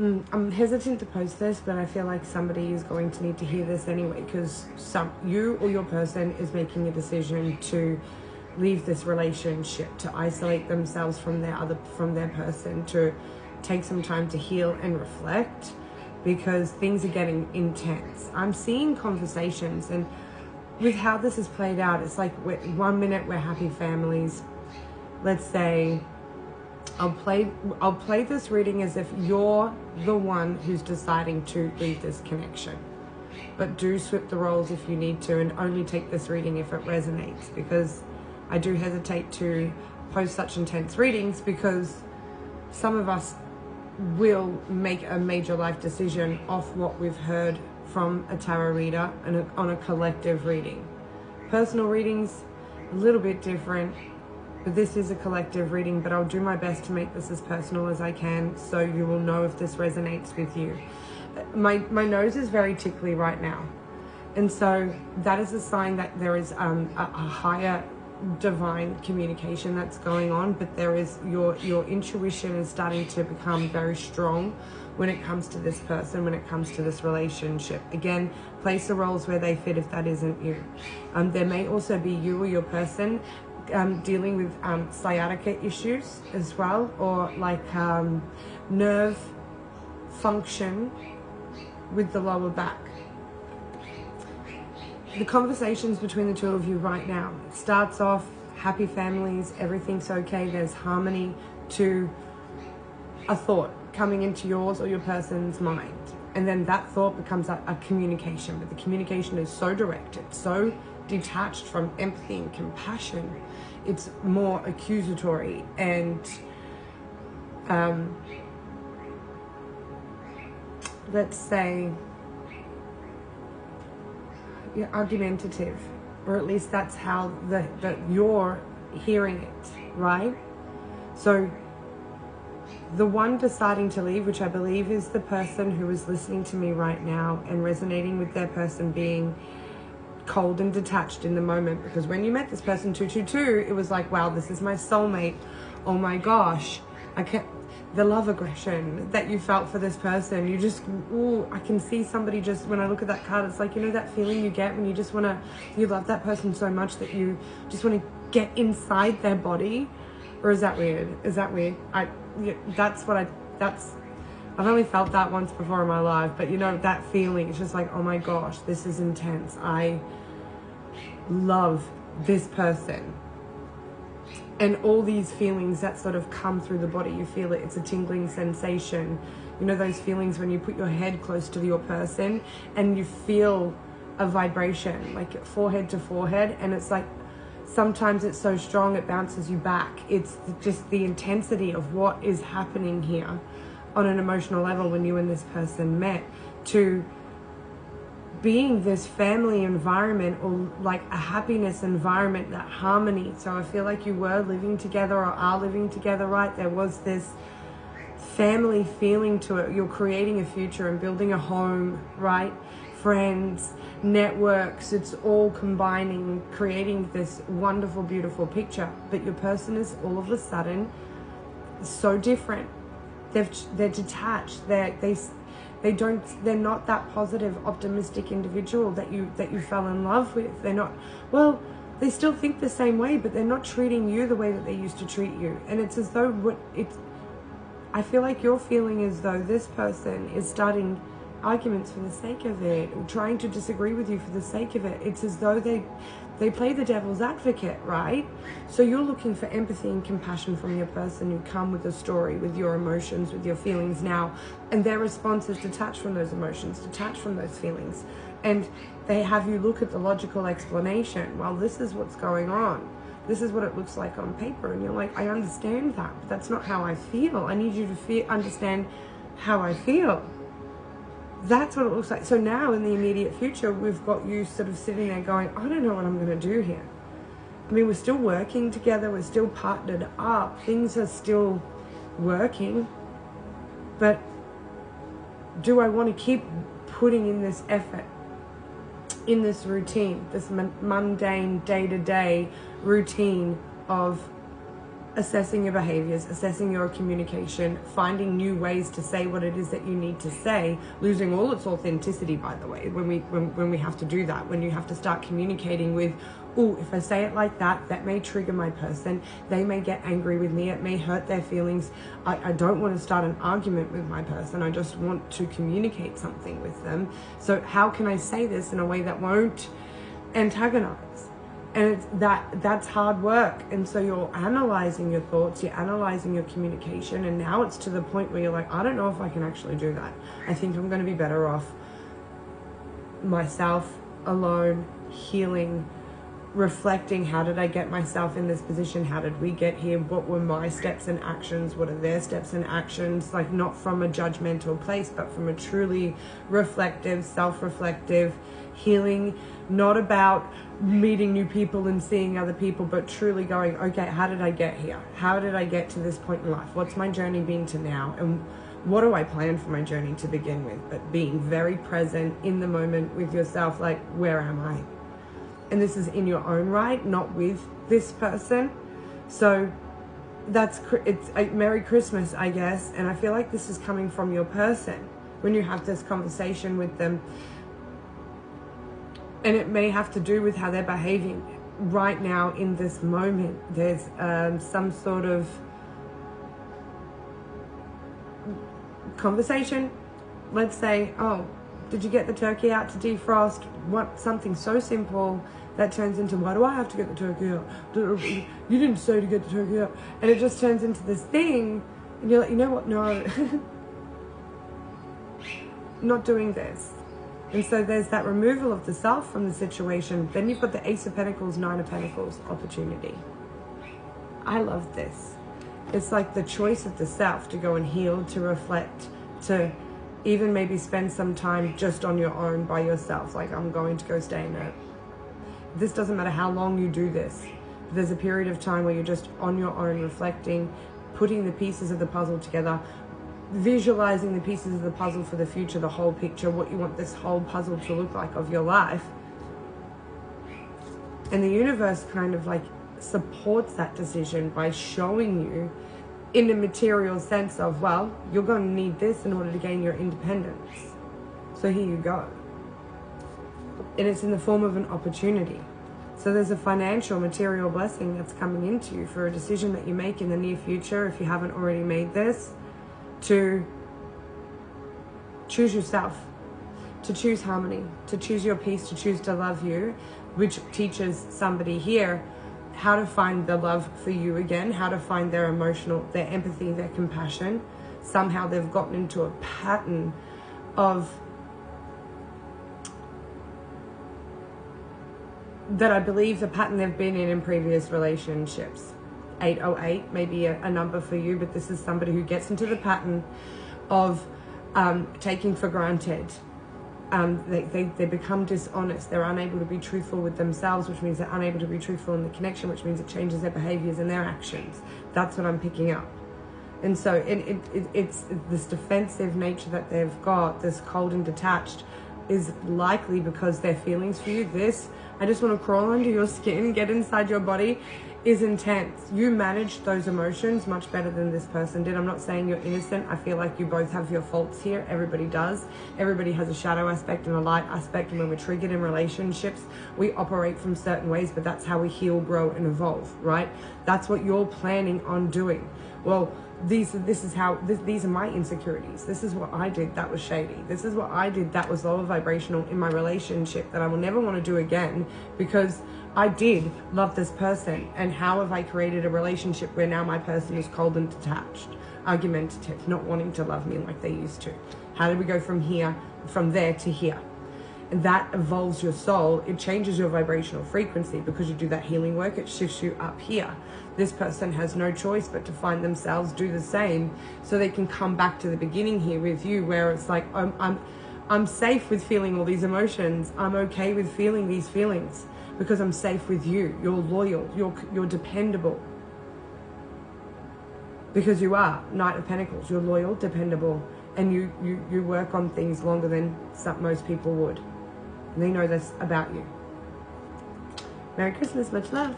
I'm hesitant to post this, but I feel like somebody is going to need to hear this anyway, because you or your person is making a decision to leave this relationship, to isolate themselves from their person, to take some time to heal and reflect, because things are getting intense. I'm seeing conversations, and with how this is played out, it's like 1 minute we're happy families. Let's say I'll play this reading as if you're the one who's deciding to leave this connection. But do swap the roles if you need to, and only take this reading if it resonates, because I do hesitate to post such intense readings, because some of us will make a major life decision off what we've heard from a tarot reader and on a collective reading. Personal readings, a little bit different, but this is a collective reading, but I'll do my best to make this as personal as I can, so you will know if this resonates with you. My nose is very tickly right now, and so that is a sign that there is a higher divine communication that's going on, but there is your intuition is starting to become very strong when it comes to this person, when it comes to this relationship. Again, place the roles where they fit if that isn't you. There may also be you or your person dealing with sciatica issues as well, or like nerve function with the lower back. The conversations between the two of you right now, it starts off happy families, everything's okay, there's harmony, to a thought coming into yours or your person's mind. And then that thought becomes a communication, but the communication is so direct, it's so detached from empathy and compassion. It's more accusatory and let's say argumentative, or at least that's how that you're hearing it, right? So the one deciding to leave, which I believe is the person who is listening to me right now and resonating with their person being cold and detached in the moment, because when you met this person 222, it was like, wow, this is my soulmate. Oh my gosh, the love aggression that you felt for this person, you just, ooh, I can see somebody just, when I look at that card, it's like, you know, that feeling you get when you just want to, you love that person so much that you just want to get inside their body. Or is that weird? Is that weird? I've only felt that once before in my life, but you know, that feeling, it's just like, oh my gosh, this is intense. I love this person. And all these feelings that sort of come through the body, you feel it, it's a tingling sensation. You know those feelings when you put your head close to your person and you feel a vibration, like forehead to forehead, and it's like, sometimes it's so strong it bounces you back. It's just the intensity of what is happening here on an emotional level when you and this person met, to being this family environment, or like a happiness environment, that harmony. So I feel like you were living together or are living together, right? There was this family feeling to it. You're creating a future and building a home, right? Friends, networks, it's all combining, creating this wonderful, beautiful picture. But your person is all of a sudden so different. They're detached. They're not that positive, optimistic individual that you fell in love with. They're not, well, they still think the same way, but they're not treating you the way that they used to treat you. And it's as though I feel like you're feeling as though this person is starting arguments for the sake of it, or trying to disagree with you for the sake of it. It's as though they play the devil's advocate, right? So you're looking for empathy and compassion from your person who come with a story, with your emotions, with your feelings now, and their response is detached from those emotions, detached from those feelings, and they have you look at the logical explanation. Well, this is what's going on. This is what it looks like on paper. And you're like, I understand that, but that's not how I feel. I need you to understand how I feel. That's what it looks like. So now in the immediate future, we've got you sort of sitting there going, I don't know what I'm going to do here. I mean, we're still working together. We're still partnered up. Things are still working. But do I want to keep putting in this effort, in this routine, this mundane day-to-day routine of assessing your behaviors, assessing your communication, finding new ways to say what it is that you need to say, losing all its authenticity, by the way, when we have to do that, when you have to start communicating with, oh, if I say it like that, that may trigger my person, they may get angry with me, it may hurt their feelings, I don't want to start an argument with my person, I just want to communicate something with them. So how can I say this in a way that won't antagonize? And that's hard work. And so you're analyzing your thoughts, you're analyzing your communication, and now it's to the point where you're like, I don't know if I can actually do that. I think I'm going to be better off myself, alone, healing, reflecting, how did I get myself in this position? How did we get here? What were my steps and actions? What are their steps and actions? Like, not from a judgmental place, but from a truly reflective, self-reflective healing, not about meeting new people and seeing other people, but truly going, okay, how did I get here? How did I get to this point in life? What's my journey been to now? And what do I plan for my journey to begin with? But being very present in the moment with yourself, like, where am I? And this is in your own right, not with this person. So it's a Merry Christmas, I guess. And I feel like this is coming from your person when you have this conversation with them. And it may have to do with how they're behaving right now in this moment. There's some sort of conversation. Let's say, oh, did you get the turkey out to defrost? Something so simple that turns into, why do I have to get the turkey out? You didn't say to get the turkey out. And it just turns into this thing. And you're like, you know what? No. Not doing this. And so there's that removal of the self from the situation. Then you've got the Ace of Pentacles, Nine of Pentacles opportunity. I love this. It's like the choice of the self to go and heal, to reflect, to even maybe spend some time just on your own by yourself. Like, I'm going to go stay in it. This doesn't matter how long you do this. There's a period of time where you're just on your own, reflecting, putting the pieces of the puzzle together, visualizing the pieces of the puzzle for the future, the whole picture, what you want this whole puzzle to look like of your life. And the universe kind of like supports that decision by showing you in a material sense of, well, you're going to need this in order to gain your independence. So here you go. And it's in the form of an opportunity. So there's a financial, material blessing that's coming into you for a decision that you make in the near future, if you haven't already made this, to choose yourself, to choose harmony, to choose your peace, to choose to love you, which teaches somebody here how to find the love for you again, how to find their emotional, their empathy, their compassion. Somehow they've gotten into a pattern of that I believe the pattern they've been in previous relationships. 808 may be a number for you, but this is somebody who gets into the pattern of taking for granted. They become dishonest. They're unable to be truthful with themselves, which means they're unable to be truthful in the connection, which means it changes their behaviors and their actions. That's what I'm picking up. And so it's this defensive nature that they've got, this cold and detached, is likely because their feelings for you, this, I just want to crawl under your skin, get inside your body, is intense. You managed those emotions much better than this person did. I'm not saying you're innocent. I feel like you both have your faults here. Everybody does. Everybody has a shadow aspect and a light aspect. And when we're triggered in relationships, we operate from certain ways, but that's how we heal, grow, and evolve, right? That's what you're planning on doing. Well, these are my insecurities. This is what I did that was shady. This is what I did that was lower vibrational in my relationship that I will never want to do again, because I did love this person. And how have I created a relationship where now my person is cold and detached, argumentative, not wanting to love me like they used to? How did we go from there to here? And that evolves your soul. It changes your vibrational frequency because you do that healing work. It shifts you up here. This person has no choice but to find themselves do the same, so they can come back to the beginning here with you, where it's like, I'm safe with feeling all these emotions. I'm okay with feeling these feelings because I'm safe with you. You're loyal. You're dependable. Because you are Knight of Pentacles. You're loyal, dependable, and you work on things longer than most people would. And they know this about you. Merry Christmas, much love.